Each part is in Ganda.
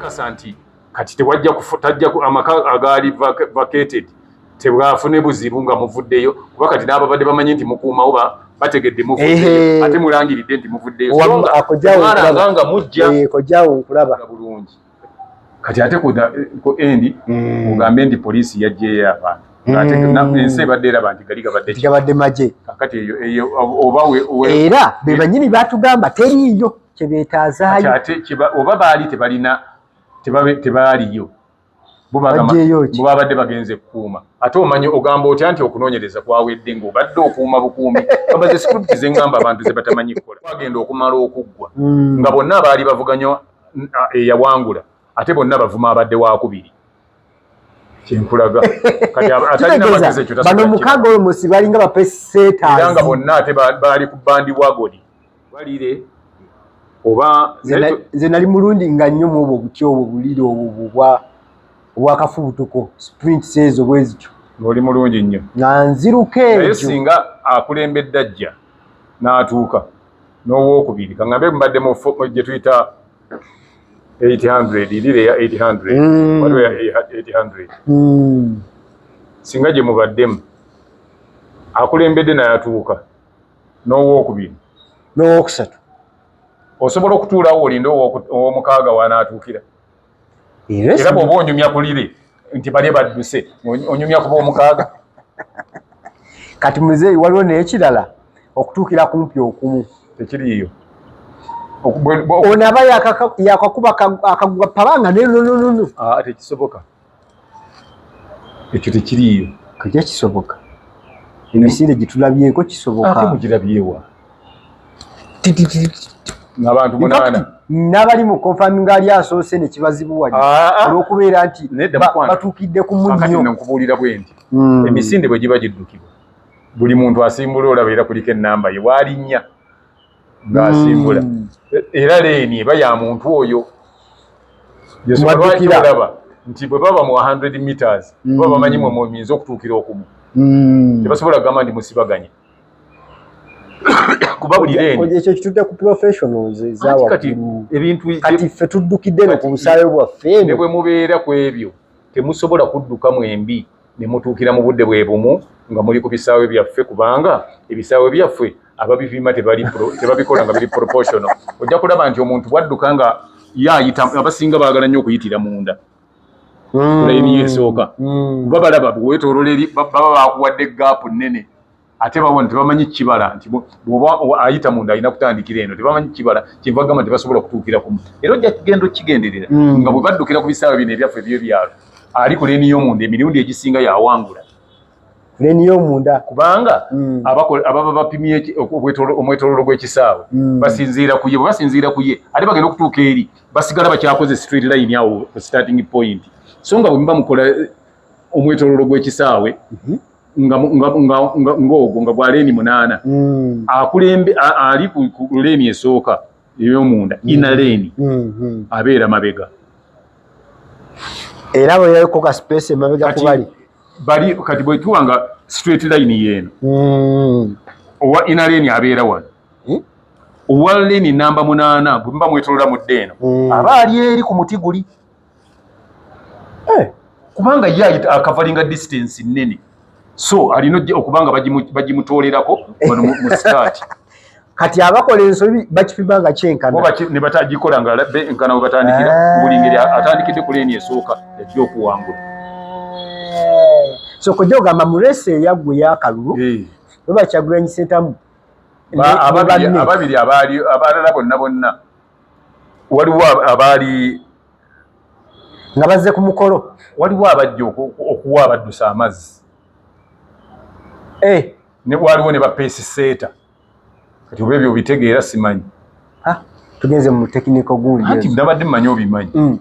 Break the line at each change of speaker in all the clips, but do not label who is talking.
kasa nti kati tewajja kufutajja amaka agali vacated tebwafune buzibu nga muvuddeyo kuba kati n'ababadde bamanyi nti mukuuma oba bategedde muvuddeyo ate mulangiridde nti muvuddeyo nga mujja
kojjawo nkulaba
bulungi kati ate ku endi ugambe nti poliisi yajjeeyo abantu ensi ebadde eraba nti gali
gabadde magye
kakati eyo oba
era be banyini batugamba teriiyo kye beetaazaayo
oba baali tebaaliyo babadde bagenze kukuuma ate omanyi ogamba otya nti okunoonyereza kwawedde ng'obadde okuuma bukuumi babaze script ze ngamba abantu ze batamanyi kukola bagenda okumala okuggwa nga bonna abaali bavuganya eyawangula ate bonna bavuma abadde wakubiri kyenkulaga kati atalina magezi ekyo
bano mukaaga olomusi balinga bapeseetazi
era nga bonna ate baali ku bandi wagoni balire oba
nze nali mulundi nga nnyo mu obwo buti obwo bulire obwo obwakafubutuko sprint ezo bwe zityo
ng'oli mulungi nnyo
nga nziruka
naye
ekyo
singa akulembedde ajja n'atuuka n'owookubiri kaŋŋambe mbadde mu gye tuyita 800 lire ya 800 waliwo ya 800 singa gye mubaddemu akulembedde naye atuuka n'owookubiri
n'owookusatu
osobola okutuulawo olinde ow'omukaaga wanaatuukira era bw'oba onyumya kulire nti bali badduse onyumya kuba omukaaga
kati muzeeyi waliwo n'ekirala okutuukira kumpi okumu
tekiriiyo
ono aba yakakuba akaguga pabanga nenononono
tekisoboka ekyo tekiriiyo
kajja kisoboka emisinde gitulabyeko kisoboka
ate mugirabyewa n'abantu 8
n'abali mu confirming ali asoose ne kibazibuwali olw'okubeera nti batuukidde ku munnyo
nkubuulira bwe nti emisinde bwe giba giddukibwa buli muntu asimbula olaba era kuliko ennamba ye waalinnya ng'asimbula era leeni eba ya muntu oyo olaba nti bwe baba mu 100 meters baba bamanyi mwe muyinza okutuukira okumu tebasobola kugamba nti musibaganye kuba buli leeni
ekyo kitudde ku professionals
kati ebintu
kati ffe tuddukidde no ku busaayo bwaffe
ne bwe mubeera ku ebyo temusobola kudduka mwembi ne mutuukira mu budde bwe bumu nga muli ku bisaawe byaffe kubanga ebisaawe byaffe ababipima tebabikola nga biri proportional ojja kulaba nti omuntu bwadduka nga yayita abasinga baagala nnyo okuyitira munda kulayini esooka kuba balaba bwetolola eri baba bakuwadde gaapu nnene ate babona tebamanyi kibala nti bw'oba ayita munda alina kutandikira eno tebamanyi kibala kyenva gamba tebasobola kutuukira kumu era ojja kugenda okigenderera nga bwe baddukira ku bisaawe bino ebyaffe eby'ebyalo ali ku leeni y'omunda emirundi egisinga yawangula
leeni y'omunda
kubanga ababa bapimye omwetooloolo gw'ekisaawe basinziira ku ye bwe basinziira ku ye ate bagenda okutuuka eri basigala bakyakoze straight line awo ku starting point so nga bwe muba mukola omwetooloolo gw'ekisaawe ng'ogwo nga bwa leeni 8 akulembe ali ku leeni esooka ey'omunda ina leeni abeera mabega
era bwe yaliko ka space emabega kubali
bali kati bwe tuwanga straight line yeeno owa ina leeni abeera wano owa leeni namba 8 bwe muba mwetolola mu ddeeno aba ali eri ku muti guli kubanga ye akavalinga distance nnene so alina okubanga bagimutoolerako wano mu sitaati
kati abakola ensobi bakipima nga kyenkana
ne batagikola nga nkana we batandikira buli ngeri atandikidde ku leeni esooka ejja okuwangula
so kojja ogamba mu leesi eyaggwe ey'akalulu bwe bakyagulanye sentamu
ababiri abalala bonna waliwo abaali
nga bazze ku mukolo
waliwo abajja okuwa abaddusa amazzi ne waliwo ne bapeesiseeta kati oba ebyo obitegeera simanyi
tugenze mu tekiniko gundi
ati nabadde mmanyi obimanyi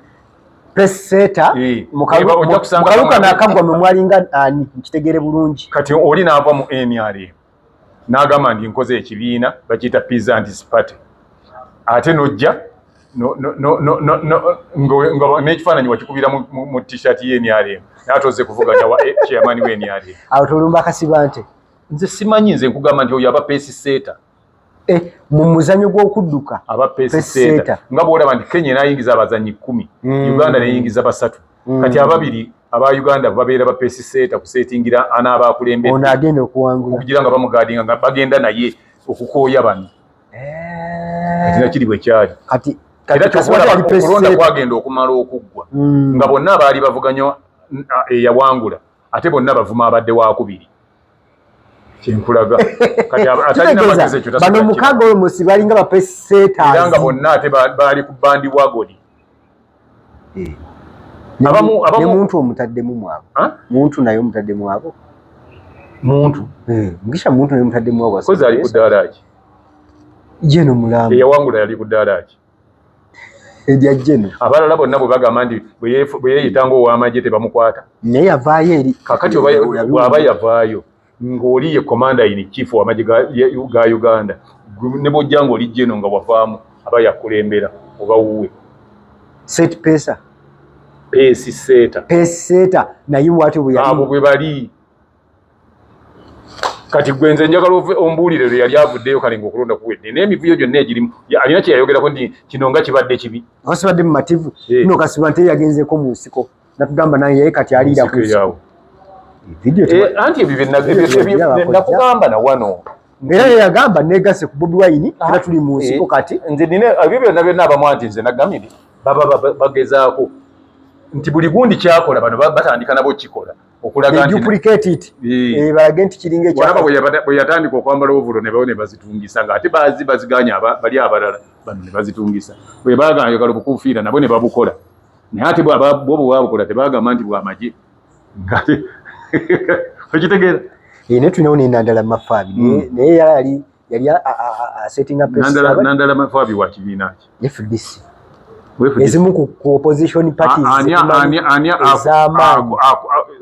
peesiseeta mukaluka n'akaggwa mwe mwalinga ani nkitegere bulungi
kati oli n'ava mu NRM n'agamba nti nkoze ekibiina bakiyita Peasants Party ate n'ojja n'ekifaananyi wakikubira mu t-shirt y'NRM n'atozze kuvuganya wa chairman w'NRM
awo tolumba akasiba nte
nze simanyi nze nkugamba nti oyo aba peesiseeta
mu muzanyo gw'okudduka
aba pesiseta nga bwolaba nti Kenya nayingiza abazanyi 10 Uganda neyingiza basatu kati ababiri aba Uganda babeera ba pesiseta kusetingira anaaba akulembedde
ono agenda okuwangula
okugira nga bamugadinga nga bagenda naye okukooya bano kati nakiri bwe kyali
kati
era okulonda kwagenda okumala okuggwa nga bonna abaali bavuganya eyawangula ate bonna bavuma abadde wakubiri kyenkulaga kati atalina magezi ekyo
bano mukaaga olumusi balinga bapeseta
era nga bonna ate baali ku bandi wagoni
ne muntu omutaddemu mwabo muntu naye omutaddemu abo
muntu
mugisha muntu naye omutaddemu abo
kozi ali ku ddaala ki
jeno mulamu
eyawangula yali ku ddaala ki
erya jeno
abalala bonna bwe bagamba nti bwe yeeyitanga ow'amagye tebamukwata
naye yavaayo eri
kakati bw'aba yavaayo ng'oli ye commander in chief w'amagye ga Uganda ne bw'ojja ng'oli jeno nga wavaamu aba yakulembera oba wuwe
set pesa
pesiseta
naye bwatyo
abo bwe bali kati gwe nze njagala ombuulire lwe yali avuddeyo kale ng'okulonda kuwedde n'emivuyo gyonna egirimu alina kye yayogerako nti kino nga kibadde kibi
wasibadde mumativu no kasiba nte yagenzeeko mu nsiko natugamba naye yaye kati aliira ku nsiko
anti ebyo nakugamba na wano
era yagamba negase ku Bobi Wine era tuli mu nsiko kati
nze nina ebyo byonna abamu anti nze nagambye baba bagezaako nti buli gundi kyakola bano batandika nabo kikola okulaga nti
duplicate it balage nti kiringa
ekyaba bwe yatandika okwambala ovulo ne bawo ne bazitungisa nga ate baziganya bali abalala bano ne bazitungisa bwe bagayagala obukufiira nabo ne babukola naye ate bo bwabukola tebagamba nti bwamagye okitegeera
ne tulinawo n'enandala mafaabi naye yali settinga
nandala mafaabi wa kibiina ki
FDC ezimu ku opposition parties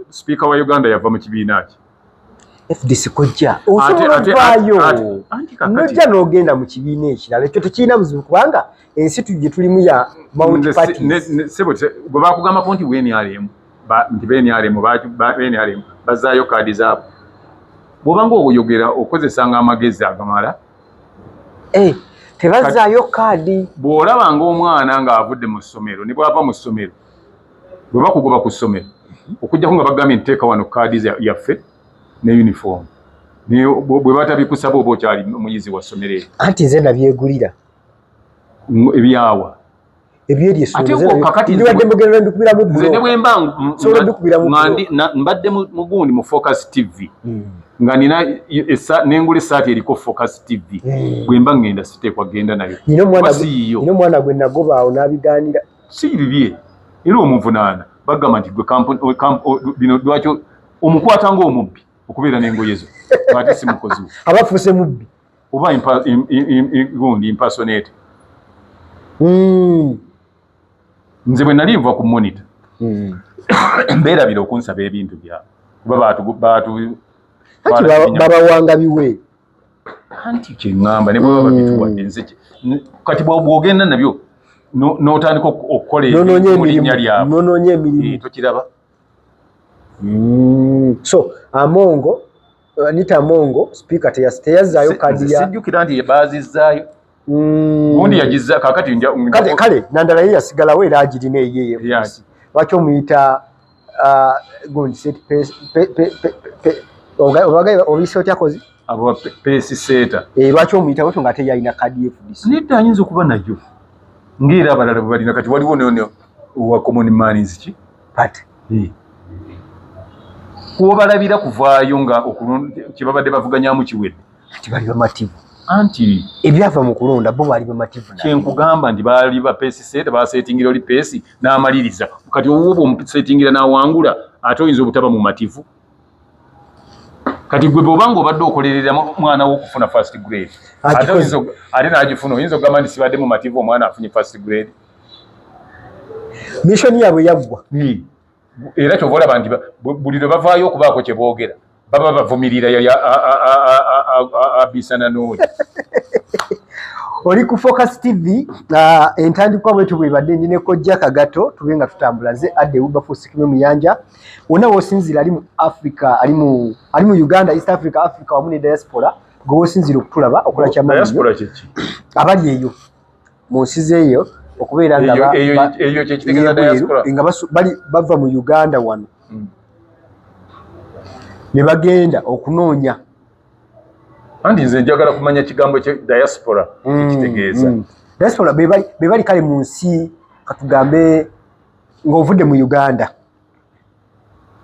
speaker wa Uganda yava mu kibiina ki
FDC kojja osobolavayo nojja n'ogenda mu kibiina ekirala ekyo tekirina buzibu kubanga ensi gye tulimu ya mount parties
bwe bakugambako nti WNRM nti BNRM bazaayo kaadi zaabo bw'obanga oyogera okozesanga amagezi agamala
tebazaayo kaadi
bw'olabanga omwana ng'avudde mu ssomero ne bw'ava mu ssomero bwe bakugoba ku ssomero okujjako nga bagambye nteeka wano kaadi yaffe ne uniform bwe batabikusaba oba okyali muyizi wa ssomero eryo
anti nze nabyegulira
ebyawa mbadde mu gundi mu Focus TV nga nina nengula essaati eriko Focus TV bwe mba ngenda siteekwa genda nayo
nino mwana gwe nagoba awo n'abigaanira
si bibye era omuvunaana bagamba nti gwe bino lwakyo omukwata ng'omubbi okubeera n'engoye zo ate si mukozi
abafuuse mubbi
oba gundi impersonate nze bwe nali nva ku monitor mbeerabira okunsaba ebintu byabwe kuba
babawanga biwe
anti kyeŋŋamba ne bwe baba bituwadde nze kati bw'ogenda nabyo n'otandika okukola mu linnya lyabwe
nonoonye emirimu
tokiraba
so Amongo Anita Amongo speaker teyazzaayo kadi ya
sijjukira nti baazizaayo gundi yagizza kakati
kale nandala ye yasigalawo era agirina eyeye lwaki omuyita gundi set obise otyakozi
abo pesiseta
lwaki omuyita bweto nga teyalina kadi FDC
nedda ayinza okuba nayo ng'era abalala bwe balina kati waliwo nono wa common mans ki
pati
kubalabira kuvaayo nga kyebabadde bavuganyamu kiwedde
kati bali bamativu
anti
ebyava mu kulonda bo bali bamativu
kyenkugamba nti baali bapesiseta basetingira oli pesi n'amaliriza kati owoba omusetingira n'awangula ate oyinza obutaba mu mativu kati gwe bw'obanga obadde okolerera mwana w'okufuna first grade ate n'agifuna oyinza okugamba nti sibadde mu mativu omwana afunye first grade
mishoni yaabwe yaggwa
era kyova olaba nti buli lwe bavaayo okubaako kye boogera baba bavumirira abisana n'oli
oli ku Focus TV entandikwa bwetu bwebadde ndi ne Kojja Kagato tube nga tutambula nze adde Wilberforce Kimwe Muyanja wonna w'osinzira ali mu Africa ali mu Uganda East Africa wamu ne diaspora gosinzira okutulaba okola
diaspora kiki
abali eyo mu nsi zeeyo okubeera nga
eyo kyekitegeeza diaspora
nga bali bava mu Uganda wano ne bagenda okunoonya
anti nze njagala kumanya kigambo kye diaspora ekitegeeza
diaspora be bali kale mu nsi katugambe ng'ovudde mu Uganda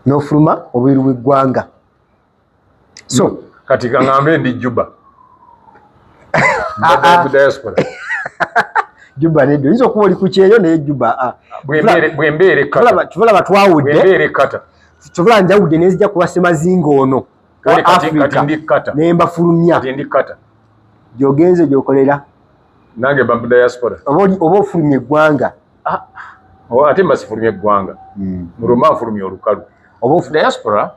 n'ofuluma obweru bw'eggwanga so
kati kaŋŋambe ndi Juba diaspora
Juba neddo oyinza okuba oli ku kyeyo naye Juba
bwembeere
tulaba twawudde
bwembeere kata
tubula njawudde nezijja kuba Semazinga ono wa Africa nemba fulumya gyogenze gyokolera
nange ba diaspora
oba ofulumya eggwanga
ate mba sifulumya eggwanga muluma nfulumya olukalu oba diaspora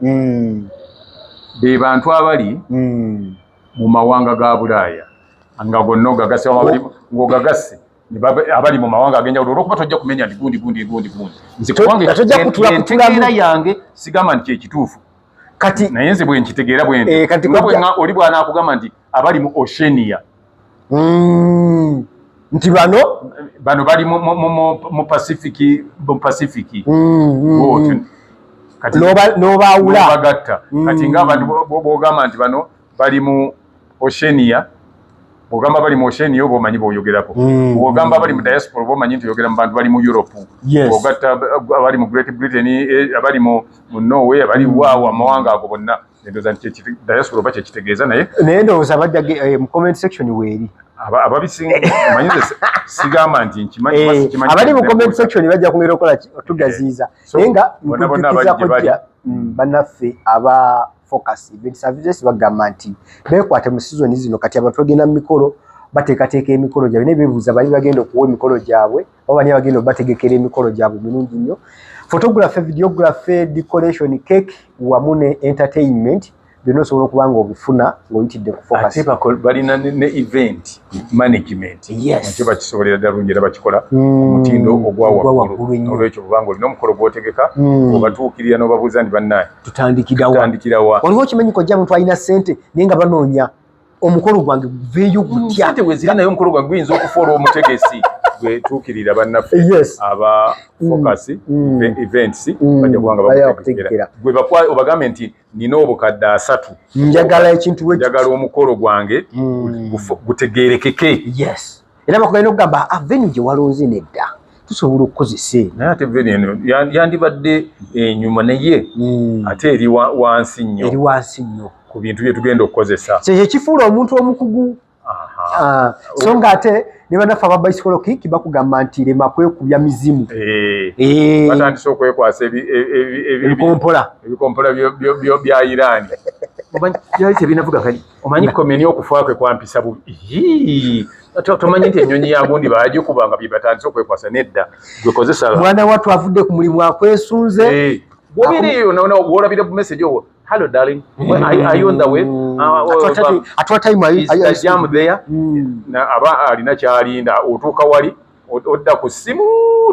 be bantu abali mu mawanga ga Bulaaya nga gonna ogagase ng'ogagase abali mu mawanga ag'enjawulo olw'okuba tojja kumenya nti gundi nze kuwangetegeera yange sigamba nti kyekituufu
kati
naye nze bwe nkitegeera oli bw'anaakugamba nti abali mu Oceania
nti bano
bali mu Pacific
n'obaawula
bagatta kati ng'abantu bw'ogamba nti bano bali mu Oceania bw'ogamba bali mu Oceania oba omanyi bw'oyogerako bw'ogamba bali mu diaspora oba omanyi nti oyogera mu bantu bali mu Europe bw'ogatta abali mu Great Britain abali mu Norway abali waawo amawanga ago bonna ndowooza nti diaspora oba kyekitegeeza naye
ndowooza bajja mu comment section weeri
ababisinga omanyize sigamba nti nkimanyi
abali mu comment section bajja kumera okola tugaziiza naye nga nkujukiza kojja bannaffe aba Focus Event Services bagamba nti beekwate mu season zino kati abantu bagenda mu mikolo bateekateeka emikolo gyabwe ne beebuuza bali bagenda okuwa emikolo gyabwe oba bani bagenda bategekera emikolo gyabwe mirungi nnyo photography videography decoration cake wamu ne entertainment byonna osobola okuba nga obifuna ng'oyitidde ku Focus
ate balina ne event management nakyo bakisobolera ddala lungi era bakikola omutindo ogwa waggulu olwekyo kubanga olina omukolo gw'otegeka obatuukirira n'obabuuza nti bannaye tutandikira wa
waliwo okimanyi kojja muntu alina ssente naye nga banoonya omukolo gwange guveeyo gutya
ssente bwe ziri naye omukolo gwange guyinza okufuula omutegesi gwetuukirira bannaffe aba Focus events bajja kubanga bakutegekera gwe obagambe nti nina obukadde 3
njagala ekintu
njagala omukolo gwange gutegeerekeke
era bakugenda okugamba venue gye walonze nedda tusobola okukozesa
naye ate venue eno yandibadde enyuma naye ate eri wansi nnyo ku bintu bye tugenda okukozesa
kyekyo kifuula omuntu omukugu so nga ate ne bannaffe aba bicycle kick bakugamba nti lema kwekubya mizimu
batandise okwekwasa ebikompola bya Iran byali tebinavuga kali omanyi komeni okufa kwe kwampisa bubi tomanyi nti ennyonyi ya gundi baagikubanga bye batandise okwekwasa nedda gwekozesa
mwana wattu avudde ku mulimu akwesunze
bw'obiriyo bw'olabira ku message owo hello darling are you on the way
at what time are you
jam there na aba alina kyalinda otuuka wali odda ku simu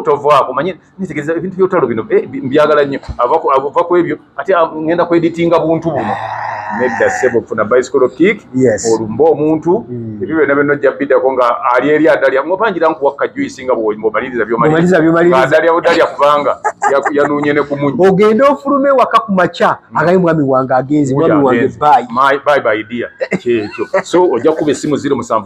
tovaako manyi nitegeeza ebintu by'otalo bino mbyagala nnyo ava ku ebyo ate ngenda ku editinga buntu buno nedda ssebo kufuna bicycle kick olumba omuntu ebyo byonna byonna ojja biddako nga ali eri adalya ngopangira nkuwakka juice nga bw'omaliriza by'omaliriza budalya kubanga yanuunye ne ku munyi
ogenda ofulume waka ku makya agayi mwami wange agenze mwami wange
bye dear kyekyo so ojja kuba essimu 075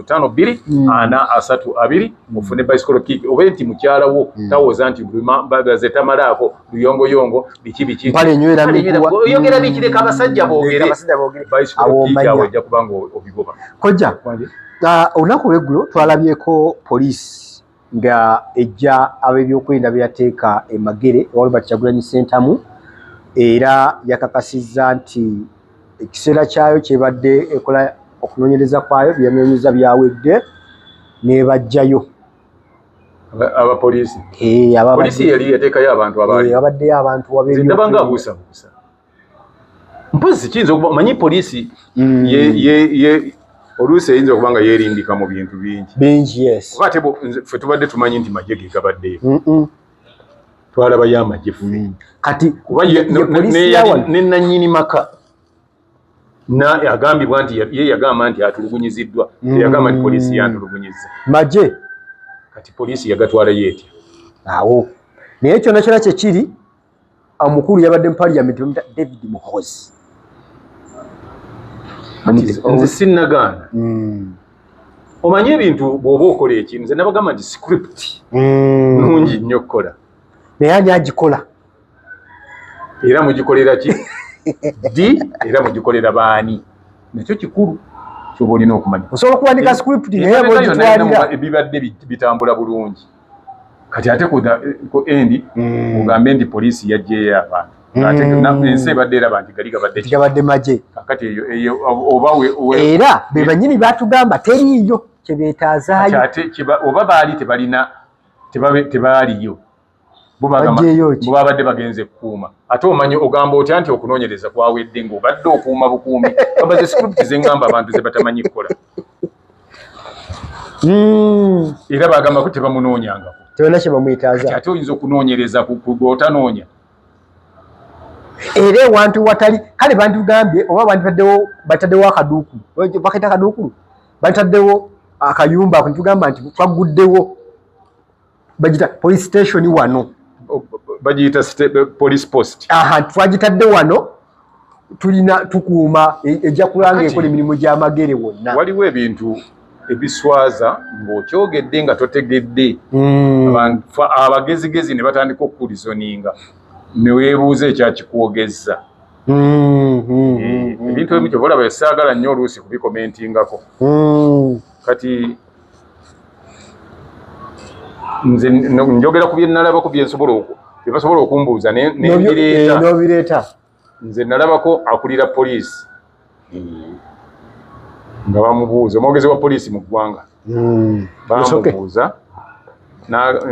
2 ofune bicycle kick oba nti mukyala wo tawoza nti bagaze tamalaako luyongoyongo biki
mpale nywera
oyogera bikireka abasajja boogere bicycle kick awo ojja kubanga obigoba
kojja olunaku olw'eggulo twalabyeko poliisi nga ejja ab'ebyokwerinda byateeka emagere Robert Kyagulanyi Ssentamu era yakakasizza nti ekiseera kyayo kyebadde ekola okunoonyereza kwayo byanoonyeza byawedde nebajjayo
abapoliisi poliisi yali yateekayo abantu
abaddeyo abantu
ndabanga abuusabuusa mpozi kiyinza okuba manyi poliisi oluusi eyinza okuba nga yeerindika mu bintu bingi oba ate ffe tubadde tumanyi nti magye ge gabaddeyo twalabayo amagye ffe
kati
ne nannyini maka na yagambibwa nti ye yagamba nti atulugunyiziddwa yagamba nti poliisi yantulugunyizza
maje
kati poliisi yagatwala yeetya
awo naye kyonna kyonna kyekiri omukulu yabadde mu parliament bamuta David Muhoozi
nze sinnagaana omanyi ebintu bw'oba okola ekintu nze nabagamba nti script nungi nnyo okukola
naye ani agikola
era mugikolera ki era mugikolera baani nakyo kikulu kyoba olina okumanya
osobola okuwandika script naye bwogitwalira
ebibadde bitambula bulungi kati ate ku endi ogambe nti poliisi yaggyeyo abantu ensi ebadde eraba nti gali
gabadde maje
kakati eyo oba
era be bannyini batugamba teriiyo kye beetaazaayo
oba baali tebalina tebaaliyo bo babadde bagenze kukuuma ate omanyi ogamba otya nti okunoonyereza kwawedde ng'obadde okuuma bukuumi babaze script ze ngamba abantu ze batamanyi kukola era bagamba ko tebamunoonyangako
tebana kye bamwetaaza
ate oyinza okunoonyereza gw'otanoonya
era ewantu watali kale bandugambye oba bandibaddewo bataddewo akaduukulu bakaita akaduukulu bataddewo akayumba ako nitugamba nti twaguddewo bagita police station wano
bagiyita police post
twagitadde wano tulina tukuuma ejja kulanga ekola emirimu gy'amagere wonna
waliwo ebintu ebiswaza ng'okyogedde nga totegedde abagezigezi ne batandika okulizoninga neweebuuza ekyakikuwogezza ebintu ebimu kyobalaba esaagala nnyo oluusi kubikomentingako kati nze njogera ku bye nalabako bye basobola okumbuuza
n'obireeta
nze nalabako akulira poliisi nga bamubuuza omwogezi wa poliisi mu ggwanga bamubuuza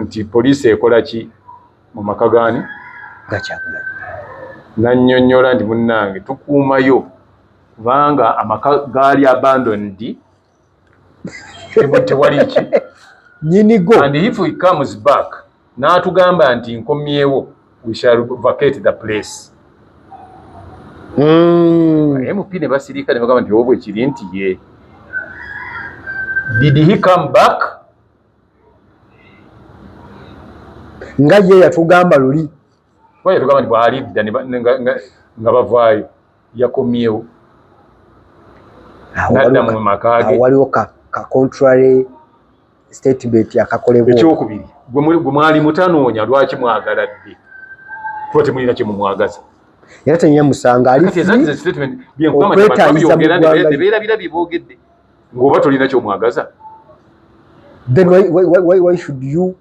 nti poliisi ekola ki mu maka gaani nannyonnyola nti munnange tukuumayo kubanga amaka gaali abandoned tewali ki
nyinigo
and if he comes back n'atugamba nti nkomyewo we shall vacate the place MP ne basirika ne bagamba nti obwe kiri nti ye did he come back
nga ye yatugamba luli
yatugamba nti bw'alidda nga bavaayo yakomyewo nadda mu maka ge
waliwo ka contrary statement yakakolebwa
ekyokubiri gwe mwali mutanoonya lwaki mwagala dde kuba temulina kye mumwagaza
era tenyamusanga
beerabira bye boogedde ng'oba tolina kyomwagaza
then why should you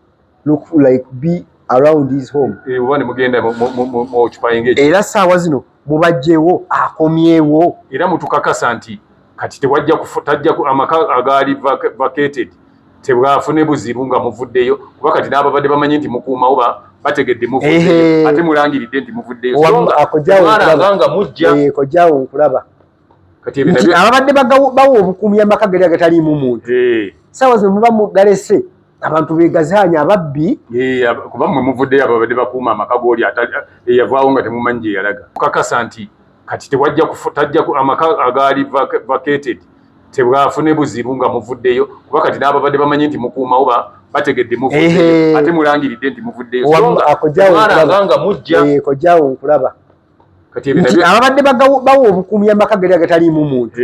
look like be around his home
oba ne mugenda mu kipayinga ekyo
era saawa zino mubajjewo akomyewo
era mutukakasa nti kati tajja amaka agaali vacated tebwafune buzibu nga muvuddeyo kuba kati n'ababadde bamanyi nti mukuumawo bategedde muvuddeyo ate mulangiridde nti muvuddeyo nga mujja
kojjaawo nkulaba kati ababadde bawa obukuumi amaka gali agataliimu muntu saawa zino muba mugalese abantu begazaanya ababbi
kuba mmwe muvuddeyo ababadde bakuuma amaka gooli eyavaawo nga temumanyi gye yalaga kukakasa nti kati tajja amaka agaali vacated tebwafune buzibu nga muvuddeyo kuba kati n'ababadde bamanyi nti mukuumawo bategedde muvuddeyo ate mulangiridde nti muvuddeyo nga mujja
kojjaawo nkulaba kati ababadde bawa obukuumi amaka gali agataliimu muntu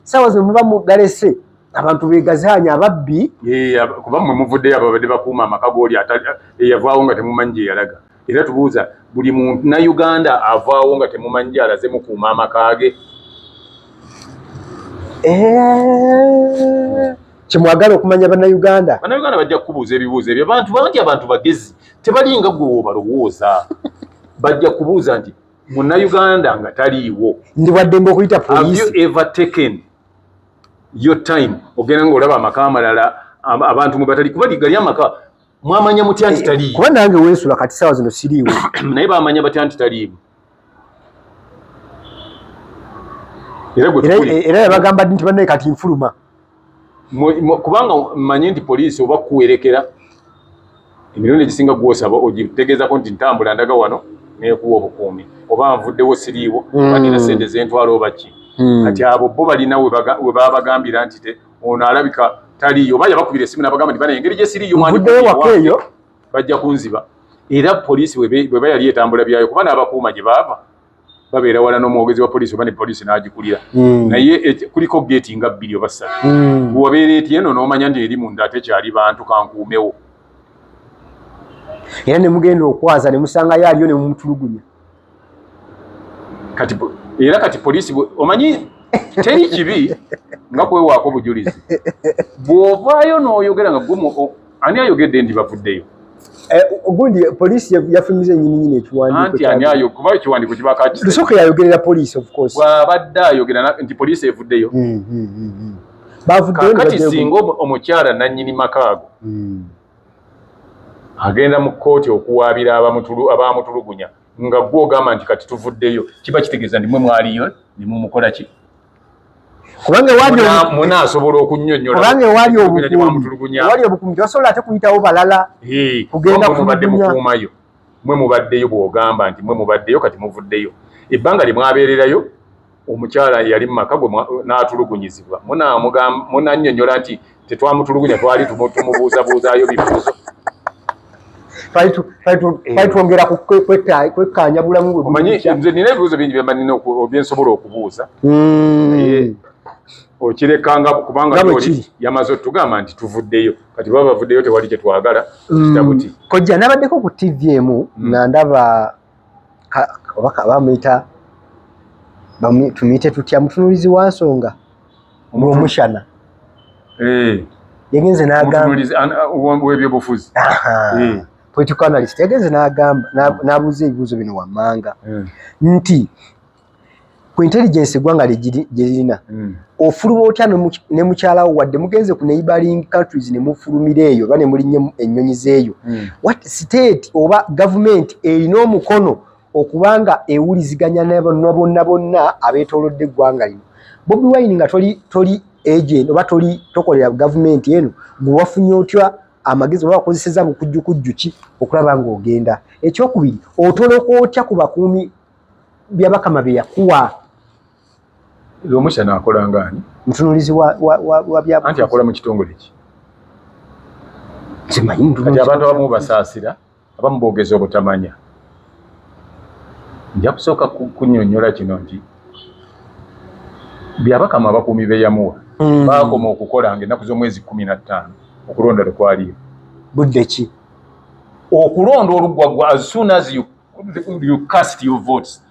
saawa zino muba mugalese abantu begazaanya ababbi
kuba mmwe muvuddeyo ababadde bakuuma amaka gooli eyavaawo nga temumanyi gye yalaga era tubuuza buli Munnayuganda avaawo nga temumanyi gy'alaze mukuuma amaka ge
kyemwagala okumanya bannayuganda
bajja kukubuuza ebibuuzo ebyo abantu bagezi tebalinga gwe woobalowooza bajja kubuuza nti Munnayuganda nga taliiwo
ndi waddembe okuyita poliisi
have you ever taken your time ogenda ng'olaba amaka amalala abantu mwe batali kuba gali amaka mwamanya mutya nti taliiwo
kuba nange weesula kati saawa zino siriiwo
naye bamanya batya nti taliiwo
era yabagamba nti bannaye kati nfuluma
kubanga mmanyi nti poliisi oba kuwerekera emirundi egisinga gwosaba ogitegeezako nti ntambula ndaga wano neekuwa obukuumi oba nvuddewo siriiwo oba nina sente zentwala oba ki kati abo bo balina we babagambira nti te ono alabika taliyo bajja bakubira esimu n'abagamba nti bana engeri gye siriyo
wakeyo
bajja kunziba era poliisi bwe bayali etambula byayo kuba n'abakuuma gye baava babeera wala n'omwogezi wa poliisi oba ne poliisi n'agikulira naye kuliko geeti nga 2 oba 3 wabeera eti eno n'omanya nti eri munda ate kyali bantu kankuumewo
era ne mugenda okwaza ne musanga yaliyo ne mumutulugunya
kati poliisi omanyi teri kibi nga kwewaako bujulizi bw'ovaayo n'oyogera nga ani ayogedde nti bavuddeyo
ogundi poliisi yafumiza ennyininyini ekiwandiiko
kuba ekiwandiiko kibaka
lusooka yayogerera poliisi of course
bw'abadde ayogera nti poliisi evuddeyo kakati singa omukyala nannyini makaago agenda mu kkooti okuwaabira abamutulugunya nga gw'ogamba nti kati tuvuddeyo kiba kitegeeza ndi mwe mwaliyo ne mumukola ki munaasobola okunnyonnyola
wali obukuumi tebasobola ate kuyitawo balala kugenda
mubadde mukuumayo mwe mubaddeyo bw'ogamba nti mwe mubaddeyo kati muvuddeyo ebbanga lye mwabeererayo omukyala yali mu maka gwe n'atulugunyizibwa munannyonnyola nti tetwamutulugunya twali tumubuuzabuuzaayo bibuuzo
twongera kwekkaanya bulamu bwe
omanyi nze nina ebibuuzo bingi byensobola okubuuza okirekanga kubanga yamaze otugamba nti tuvuddeyo kati baba bavuddeyo tewali kyetwagala kitabuti
kojja nabaddeko ku TV emu nga ndaba bamuyita tumuyite tutya mutunuulizi wa nsonga omushana yagenze
w'ebyobufuzi
political analyst yagenze n'abuuza ebibuuzo bino wammanga nti ku intelligence eggwanga gye lirina ofuluma otya ne mukyalawo wadde mugenze ku neighboring countries ne mufulumira eyo oba ne mulinnye ennyonyi z'eyo what state oba government erina omukono okubanga ewuliziganya n'abonna bonna abeetoolodde eggwanga lino Bobi Wine nga toli agent oba tokolera government eno gwe wafunye otya amagezi oba wakozeseza bukujjukujju ki okulaba ng'ogenda ekyokubiri otoloka otya ku bakuumi byabakama bye yakuwa
omushana akola ngaani
mutunuulizi wa byabufuzi
anti akola mu kitongole ki
kati
abantu abamu basaasira abamu boogeza obutamanya nja kusooka kunnyonnyola kino nti byabakama abakuumi be yamuwa baakoma okukolanga ennaku z'omwezi 15 okulonda lekwaliyo
budde ki
okulonda oluggwaggwa as soon as you cast your votes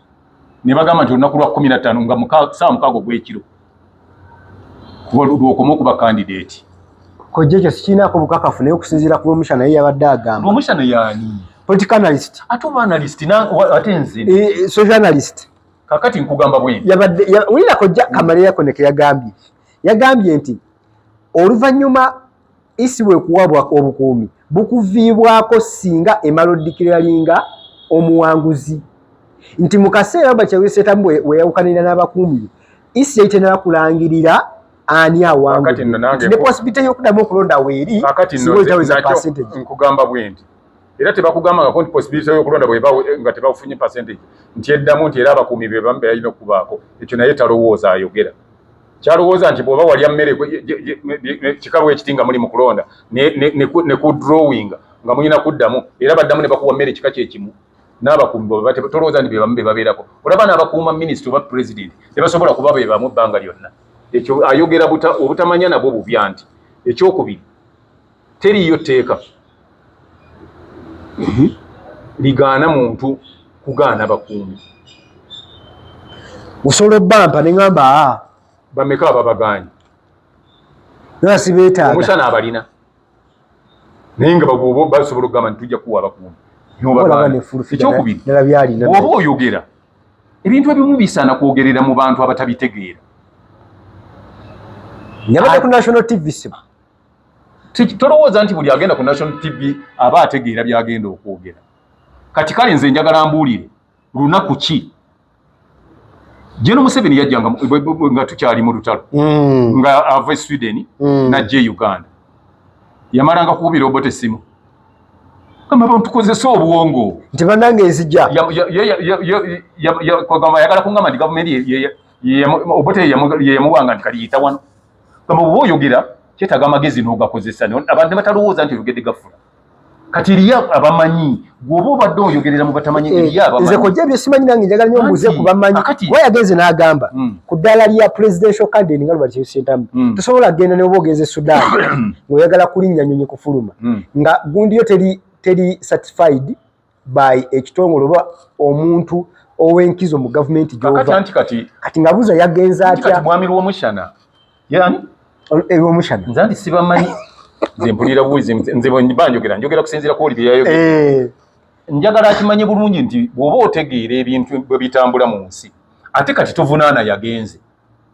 ne bagamba nti olunaku lwa 15 nga saa mukaago gw'ekiro lwokoma okuba candidate
kojja ekyo sikiinaako bukakafu naye okusinziira ku omusha naye yabadde agamba
omusha ne yaani
political analyst
ate oba analyst ate nze
social analyst
kakati nkugamba bwe
wulira kojja kamale yakoneke yagambye nti oluvannyuma isi bwe kuwabwa obukuumi bukuviibwako singa emala oddikiralinga omuwanguzi nti mu kaseera bakyawisetamu bwe yawukanira n'abakuumi isi yaite n'abakulangirira ani awanguzi ne possibility y'okuddamu okulonda weeri
nkugamba bwe nti era tebakugambangako nti possibility y'okulonda nga tebafunye percentage nti eddamu nti era abakuumi be bamu beyalina okubaako ekyo naye talowooza ayogera kyalowooza nti bw'oba walya mmere kika bwekiti nga muli mu kulonda ne ku drawing nga mulina kuddamu era baddamu ne bakuwa mmere kika kyekimu n'abakuumi tolowooza nti be bamu be babeerako olaba n'abakuuma minisita oba president tebasobola kuba be bamu ebbanga lyonna ekyo ayogera obutamanya nabwo bubya nti ekyokubiri teriyo tteeka ligaana muntu kugaana bakuumi
osobola obbampa ne ŋŋamba
bameka ababaganye
nasi beetaaga
omusana abalina naye nga bw'oba basobola okugamba nti tujja kuwa abakuumi ekyokubiri bw'oba oyogera ebintu ebimu bisaana kwogerera mu bantu abatabitegeera
yabadde ku national tv siba
tolowooza nti buli agenda ku national tv aba ategeera byagenda okwogera kati kale nze njagala mbuulire lunaku ki Jeno Museveni yajjanga nga tukyali mu lutalo nga ava Sweden najje Uganda yamalanga kukubira obote essimu kama abantu tukozesa obwongo
nti bannange ezijja
yagala kungamba nti gavumenti Obote yamuwanga nti kali yita wano kama bwo yogera kyetaga amagezi n'ogakozesa abantu batalowooza nti yogedde gafula kati liya abamanyi gwoba obadde oyogerera mu batamanyi liya abamanyi
nze kojja bye simanyi nange njagala nnyo mbuuze ku bamanyi we yagenze n'agamba ku ddaala lya presidential candidate nga lubali kyesentamu tosobola kugenda ne oba ogeze Sudan ng'oyagala kulinnya nyonyi kufuluma nga gundi yo teri certified by ekitongole oba omuntu ow'enkizo mu gavumenti gy'ova kati nga buuza yagenze atya
mwami lw'omushana yani
eby'omushana
nze ndi sibamanyi nze mpulira buuzi nze banjogera njogera kusinziira ku oli bye yayogera njagala akimanye bulungi nti bw'oba otegeera ebintu bwe bitambula mu nsi ate kati tovunaana yagenze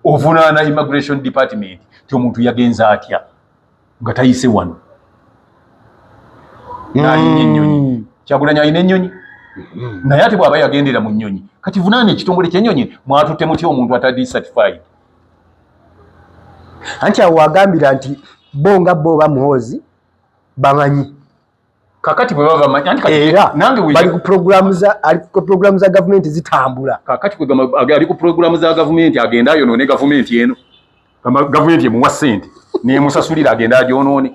ovunaana immigration department ti omuntu yagenze atya nga tayise wano n'alinnya ennyonyi Kyagulanyi alina ennyonyi naye ate bw'aba yagendera mu nnyonyi kati vunaana ekitongole ky'ennyonyi mwatutte mutya omuntu atali certified
anti awo wagambira nti bo nga bo bamuhozi bamanyi
kakati bwe baba bamanyi
era bali ku programu za gavumenti zitambula
kakati ali ku programu za gavumenti agenda ayonoone gavumenti eno gavumenti emuwa ssente nemusasulira agenda agyonoone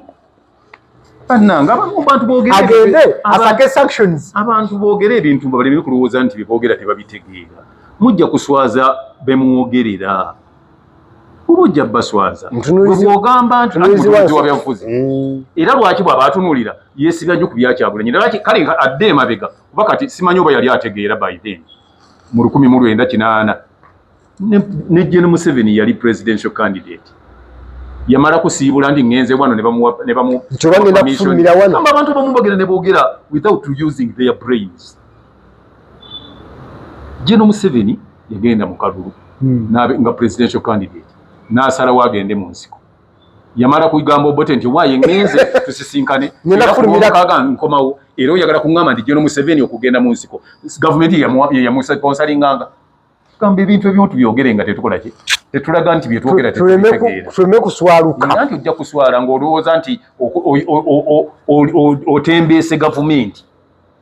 annanga abantu boogera
agende asake sanctions
abantu boogera ebintu baleme kulowooza nti beboogera tebabitegeera mujja kuswaza bemwogerera obujja baswaza bw'ogamba nti mutunuzi wa byabufuzi era lwaki bw'aba atunulira yeesibya nnyo ku byakyagulanyi kale adde emabega kuba kati simanyi oba yali ategeera by then mu 1980 ne Gen Museveni yali presidential candidate yamala kusiibula ndi ngenze wano ne bamu
bagenda kufulumira wano
abantu bamu bagenda ne boogera without using their brains. Gen Museveni yagenda mu kalulu nga presidential candidate n'asalawo agende mu nsiko yamala kugamba Obote nti waaye ngenze tusisinkane kaga nkomawo era oyagala kuŋŋamba nti Gen Museveni okugenda mu nsiko gavumenti yamusponsalinganga gamba ebintu ebimu tubyogere nga tetukola ki tetulaga nti byetwogera
tuleme kuswaluka
nti ojja kuswala ng'olowooza nti otembeese gavumenti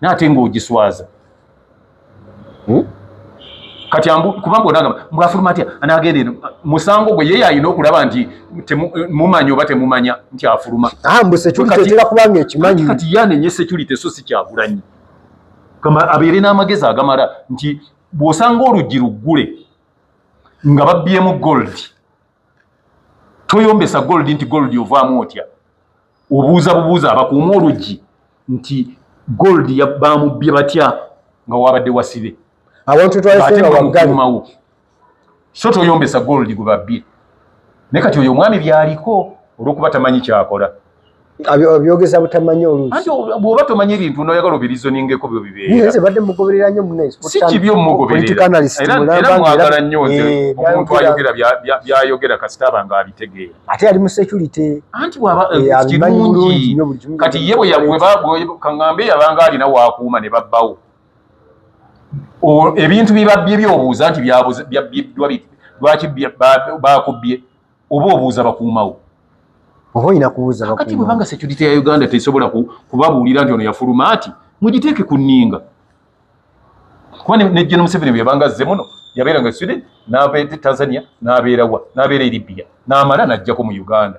n'ate ng'ogiswaza kati kubanga onagamba mbwafuluma atya anaagenda eno musango gwe yeye alina okulaba nti mumanyi oba temumanya nti afuluma
mbu security etera kubanga ekimanyi
kati yanenye security so si Kyagulanyi abeere n'amagezi agamala nti bw'osanga oluggi luggule nga babbyemu gold toyombesa gold nti gold ovaamu otya obuuza bubuuza abakuuma oluggi nti gold bamubbye batya nga wabadde wasibe
abantu twayisenga waggalmawo
so toyombesa gold gwe babbye naye kati oyo omwami byaliko olw'okuba tamanyi kyakola
byogeza butamanyi oluusi
anti bw'oba tomanyi ebintu n'oyagala obirizoningeko byo bibeera
badde mugoberera nnyo munne
si kibi omugoberera era mwagala nnyo nze omuntu ayogera byayogera kasita aba nga abitegeera
ate ali mu security
anti bw'aba kirungi kati ye kaŋŋambe yabanga alina waakuuma ne babbawo ebintu bibabbye by'obuuza nti byabbiddwa lwaki bakubbye oba obuuza bakuumawo
oba olina kubuuza bakuumawo
kati bwebanga security ya Uganda tesobola kubabuulira nti ono yafuluma ati mugiteeke ku nninga kuba ne Gen Museveni bweyabanga azze muno yabeeranga e Sweden n'abeera Tanzania n'abeerawa n'abeera e Libya n'amala n'ajjako mu Uganda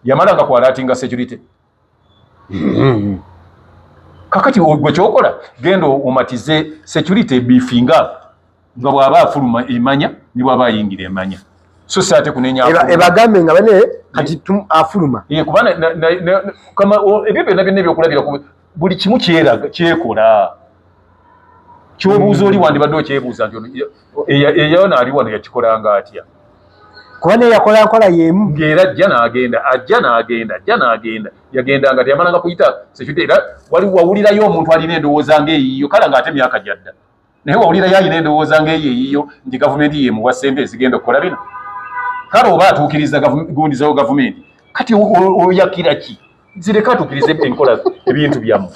yamalanga kwalaatinga security kakati gwe kyokola genda omatize security ebiifinga nga bw'aba afuluma emanya ne bw'aba ayingira emanya so saate kunenya
ebagambe nga bane kati afuluma
kuba ebyo byonna byonna ebyokulabira buli kimu kyekola kyobuuza oli wandibadde okyebuuza nti eyona ali wano yakikolanga atya
kuba naye yakola nkola yemu
ng'era ajja n'agenda yagendanga teyamalanga kuyita security era wawulirayo omuntu alina endowooza ng'eyiyo kale ng'ate myaka gyadda naye wawulirayo alina endowooza ng'eyiyo nti gavumenti yemuwa ssente ezigenda okukola bino kale oba atuukiriza gundi zawo gavumenti kati oyakira ki zireka atuukirize enkola ebintu byammwe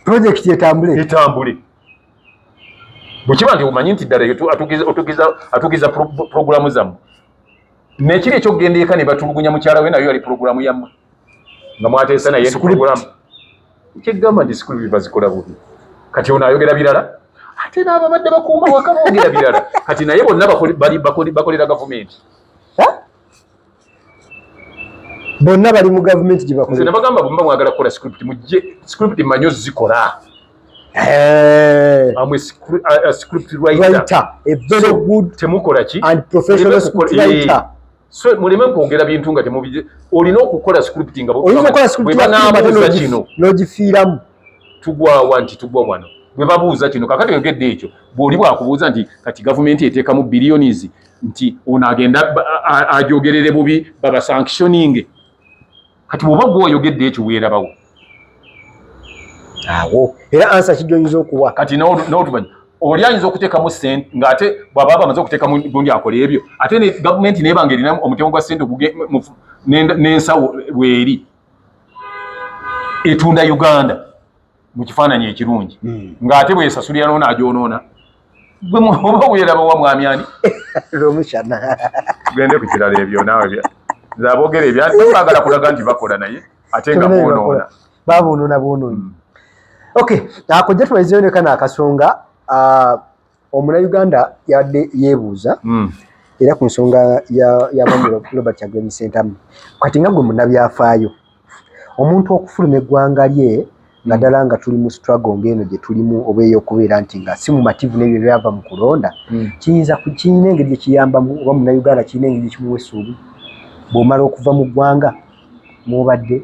projekiti
etambule bwekiba nti omanyi nti ddala atugiza puroguramu zammwe nekiri ekyokugenda eka ne batulugunya mukyala we nayo yali puroguramu yammwe nga mwateesa naye puroguramu kyegamba nti sikulu bazikola bubi kati ono ayogera birala ate n'ababadde bakuuma waka boogera birala kati naye bonna bakolera gavumenti
bonna bali mu gavumenti gye bakolera.
Nze nabagamba bwe mwagala kukola script mujje script mmanyi ozikola. I'm a script writer.
A very good
temukola ki
and professional script writer.
So muleme kwogera bintu nga temubije olina okukola script nga
bwe
banaabuuza kino
n'ogifiiramu
tugwa wano bwe babuuza kino kakati yogedde ekyo bw'oli bwakubuuza nti kati gavumenti eteekamu billions nti ono agenda ajogerere bubi baba sanctioning kati bw'oba gwe oyogedde ekyo weerabawo
awo era ansa kijoyinza okuwa
kati n'otumanyi oli ayinza okuteekamu ssente ng'ate bw'aba bamaze okuteekamu gundi akola ebyo ate ne gavumenti naye banga erina omutemo gwa ssente n'ensawo weeri etunda Uganda mu kifaananyi ekirungi ng'ate bw'esasulira n'agyonoona gwe oba weerabawa mwami ani
omushana
gende ku kirala ebyo naawe zaboogera ebyo baagala kulaga nti bakola naye ate nga boonoona
baboonoona okay akojja tubayizeyo ne kana akasonga Omunnayuganda yadde yeebuuza era ku nsonga ya Mwami Robert Kyagulanyi Ssentamu kati nga gwe munnabyafaayo omuntu okufuluma eggwanga lye nga ddala nga tuli mu struggle ng'eno gye tulimu oba ey'okubeera nti nga si mumativu n'ebyo byava mu kulonda kirina engeri gye kiyambamu oba Munnayuganda kirina engeri gye kimuwa essuubi bw'omala okuva mu ggwanga mwobadde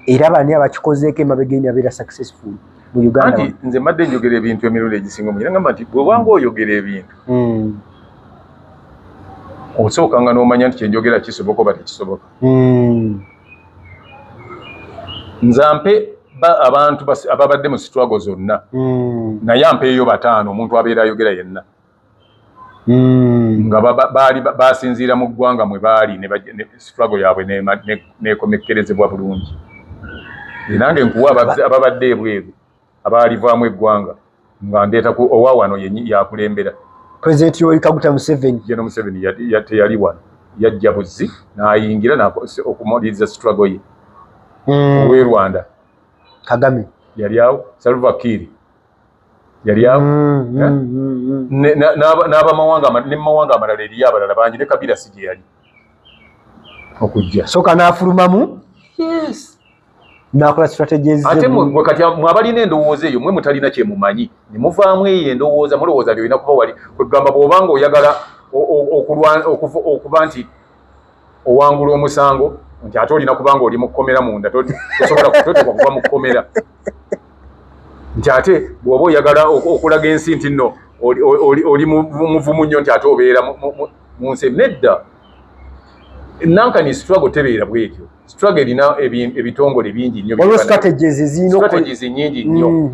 era bani abakikozeeko emabega eni abeera successful mu Uganda.
Anti nze mbadde njogera ebintu emirundi egisinga omu ngamba nti bw'obanga oyogera ebintu osookanga n'omanya nti kyenjogera kisoboka oba tekisoboka. Nzampe abantu ababadde mu struggle zonna naye ampeeyo 5 omuntu abeera ayogera yenna nga basinziira mu ggwanga mwe baali ne struggle yaabwe neekomekkerezebwa bulungi. Nange nkuwa ababadde ebweru abaalivaamu eggwanga nga ndeeta owa wano yakulembera.
President Yoweri Kaguta Museveni.
General Museveni teyali wano yajja buzzi n'ayingira okumaliza struggle ye. Ow'e Rwanda
Kagame
yali awo, Salva Kiir yali awo, n'abamawanga amalala eriyo abalala bangi ne Kabila si gye yali okujja.
Soka n'afulumamu n'akola strategies.
Ate mwe kati mwabalina endowooza eyo mwe mutalina kye mumanyi ne muvaamu eyo endowooza mulowooza byolina kuba wali kwegamba bw'obanga oyagala okuba nti owangula omusango nti ate olina kubanga oli mu kkomera munda tosobola kuba mu kkomera nti ate bw'oba oyagala okulaga ensi nti nno oli muvumu nnyo nti ate obeera mu nsi nedda. Nankani struggle tebeera bwetyo. Struggle erina ebitongole bingi nnyo.
Olwo strategies
nnyingi nnyo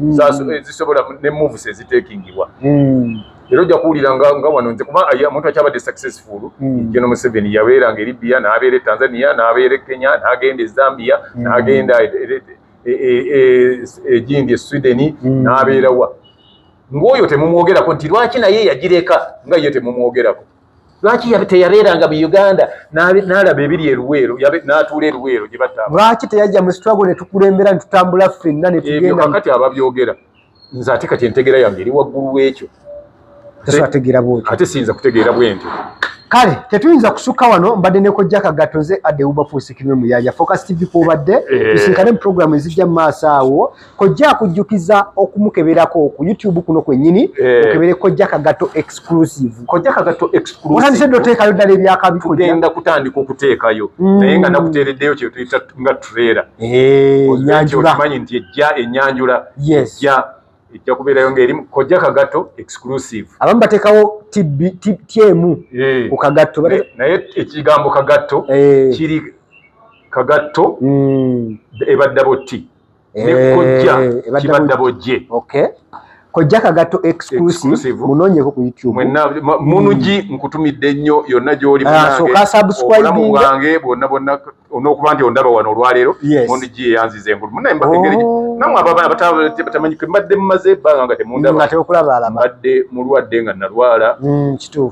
zisobola ne moves eziteekingibwa. Era ojja kuwulira nga wano nze kuba omuntu akyabadde successful General Museveni yabeeranga e Libya n'abeera e Tanzania n'abeera e Kenya n'agenda e Zambia n'agenda egindi e Sweden n'abeera wa ng'oyo temumwogerako nti lwaki naye yagireka nga ye temumwogerako. Lwaki teyabeeranga mu Uganda n'alaba ebiri eruweero n'atuula eruweero gye batta.
Lwaki teyajja mu struggle ne tukulembera ne tutambula ffenna ne tugenda.
Ebyo kakati ababyogera nze ate kati entegeera yange eri waggulu w'ekyo.
Tesategeera bw'otyo.
Ate siyinza kutegeera bw'entyo.
Kale tetuyinza kusukka wano mbadde ne Kojja Kagato nze adde Wilberforce Kirime Muyanja Focus TV kw'obadde tusinkane mu programu ezijja mu maaso awo. Kojja akujjukiza okumukeberako ku YouTube kuno kwennyini okebere Kojja Kagato exclusive.
Kojja Kagato exclusive.
Otandise oteekayo ddala ebyakabi
tugenda kutandika okuteekayo naye nga nakuteereddeyo kye tuyita nga trailer.
Ennyanjula.
Okimanyi nti ennyanjula ejja kubeerayo ng'eri Kojja Kagato exclusive.
Abamu bateekawo TM ku Kagato
naye ekigambo Kagato kiri Kagato ebaddabo T ne Kojja kibaddabo J.
Kojja Kagato exclusive munoonyeko ku YouTube.
Munugi nkutumidde nnyo yonna gy'oli
obulamu
bwange bonna onookuba nti ondaba wano olwaleero Munugi eyanziza engulu munaye mbagengeri namwe abatamanyike mbadde mumaze ebbanga nga temundaba mbadde mulwadde nga nalwala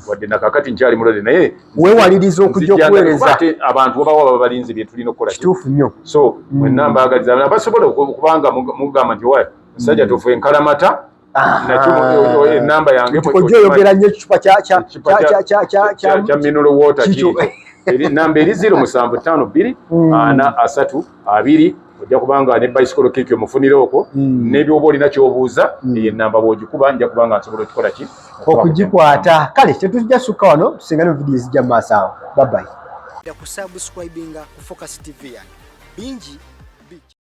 wadde nakakati nkyali mulwadde naye
weewaliriza okujja okuweereza
ate abantu obawa baba balinzi bye tulina okukola
kituufu nnyo.
So mwenna mbaagaliza abasobola okubanga mugamba nti wa musajja tufu enkalamata nakyo enamba yange
oyogera nnyo ekicupa kya
mineral water kiko namba eri 0752 ojja kubanga ne bicycle kick omufunire okwo n'ebyoba olina kyobuuza eyo enamba bw'ogikuba nja kubanga nsobola okukola ki
okugikwata. Kale tetujja sukka wano tusingane mu vidiyo ezijja mu maaso awo. Bye bye.
Kusubscribinga ku Focus TV yange bingi